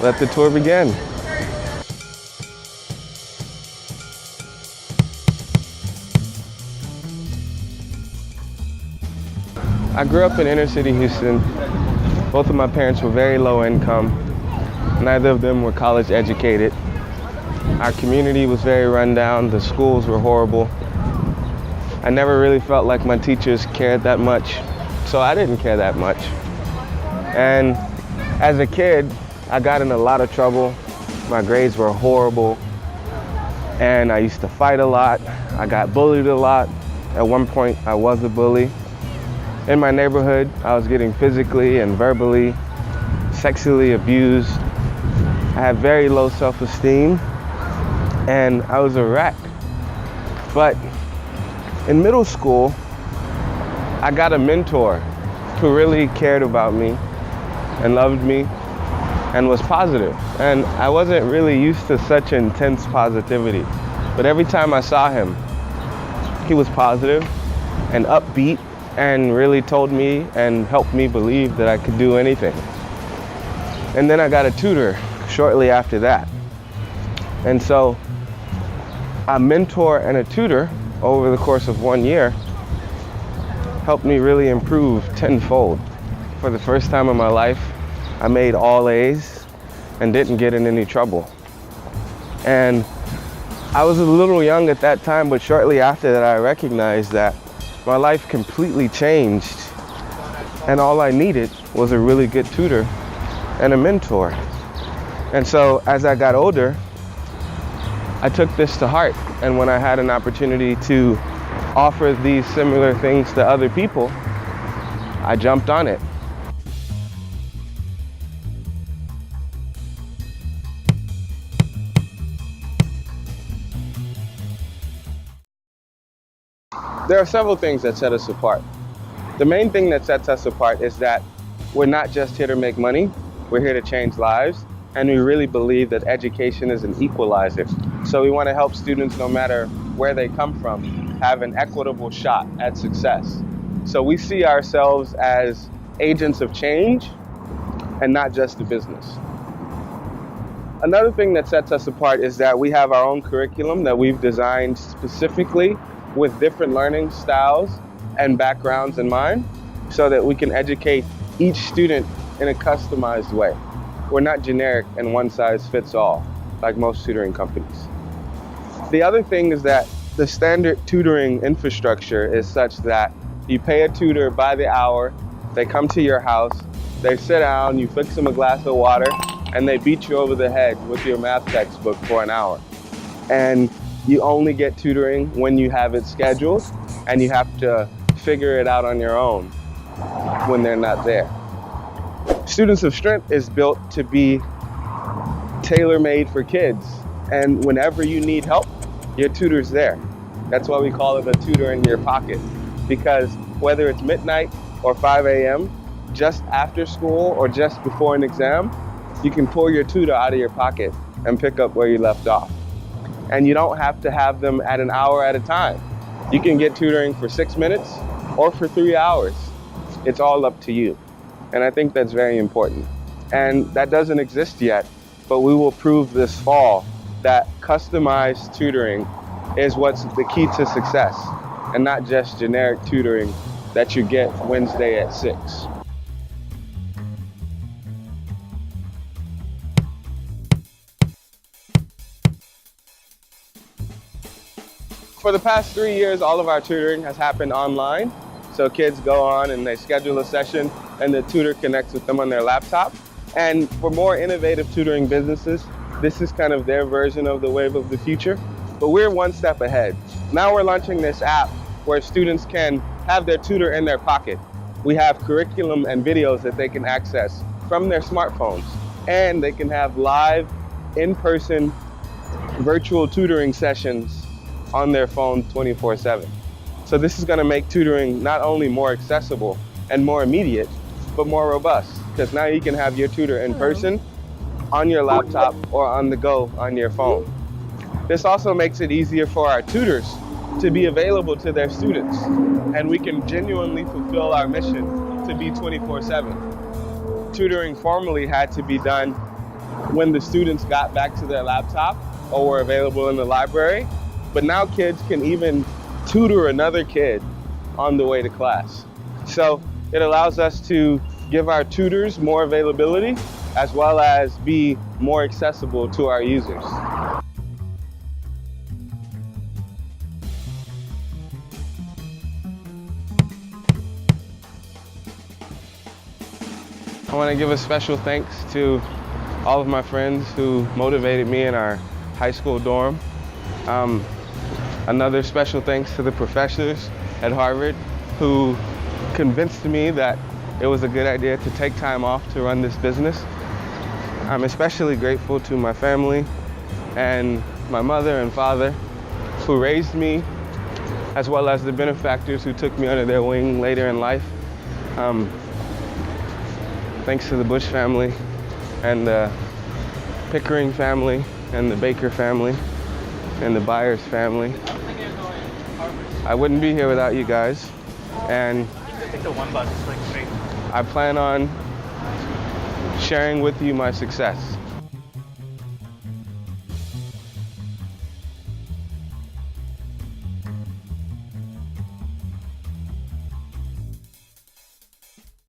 let the tour begin. I grew up in inner city Houston. Both of my parents were very low income. Neither of them were college educated. Our community was very run down. The schools were horrible. I never really felt like my teachers cared that much, so I didn't care that much. And as a kid, I got in a lot of trouble. My grades were horrible, and I used to fight a lot. I got bullied a lot. At one point, I was a bully. In my neighborhood, I was getting physically and verbally, sexually abused. I had very low self-esteem, and I was a wreck. But in middle school, I got a mentor who really cared about me and loved me and was positive. And I wasn't really used to such intense positivity. But every time I saw him, he was positive and upbeat and really told me and helped me believe that I could do anything. And then I got a tutor shortly after that. And so a mentor and a tutor over the course of 1 year helped me really improve tenfold. For the first time in my life, I made all A's and didn't get in any trouble. And I was a little young at that time, but shortly after that, I recognized that my life completely changed, and all I needed was a really good tutor and a mentor. And so as I got older, I took this to heart, and when I had an opportunity to offer these similar things to other people, I jumped on it. There are several things that set us apart. The main thing that sets us apart is that we're not just here to make money, we're here to change lives, and we really believe that education is an equalizer. So we want to help students, no matter where they come from, have an equitable shot at success. So we see ourselves as agents of change and not just a business. Another thing that sets us apart is that we have our own curriculum that we've designed specifically with different learning styles and backgrounds in mind so that we can educate each student in a customized way. We're not generic and one size fits all like most tutoring companies. The other thing is that the standard tutoring infrastructure is such that you pay a tutor by the hour, they come to your house, they sit down, you fix them a glass of water, and they beat you over the head with your math textbook for an hour. And you only get tutoring when you have it scheduled, and you have to figure it out on your own when they're not there. Students of Strength is built to be tailor-made for kids, and whenever you need help, your tutor's there. That's why we call it a tutor in your pocket, because whether it's midnight or 5 a.m., just after school or just before an exam, you can pull your tutor out of your pocket and pick up where you left off. And you don't have to have them at an hour at a time. You can get tutoring for 6 minutes or for 3 hours. It's all up to you. And I think that's very important. And that doesn't exist yet, but we will prove this fall that customized tutoring is what's the key to success, and not just generic tutoring that you get Wednesday at 6. For the past 3 years, all of our tutoring has happened online. So kids go on and they schedule a session and the tutor connects with them on their laptop. And for more innovative tutoring businesses, this is kind of their version of the wave of the future. But we're one step ahead. Now we're launching this app where students can have their tutor in their pocket. We have curriculum and videos that they can access from their smartphones. And they can have live, in-person, virtual tutoring sessions on their phone 24/7. So this is going to make tutoring not only more accessible and more immediate, but more robust, because now you can have your tutor in person, on your laptop, or on the go on your phone. This also makes it easier for our tutors to be available to their students, and we can genuinely fulfill our mission to be 24/7. Tutoring formerly had to be done when the students got back to their laptop or were available in the library. But now kids can even tutor another kid on the way to class. So it allows us to give our tutors more availability as well as be more accessible to our users. I want to give a special thanks to all of my friends who motivated me in our high school dorm. Another special thanks to the professors at Harvard who convinced me that it was a good idea to take time off to run this business. I'm especially grateful to my family and my mother and father who raised me, as well as the benefactors who took me under their wing later in life. Thanks to the Bush family and the Pickering family and the Baker family and the Byers family. I wouldn't be here without you guys. And Take the one bus, like straight. I plan on sharing with you my success.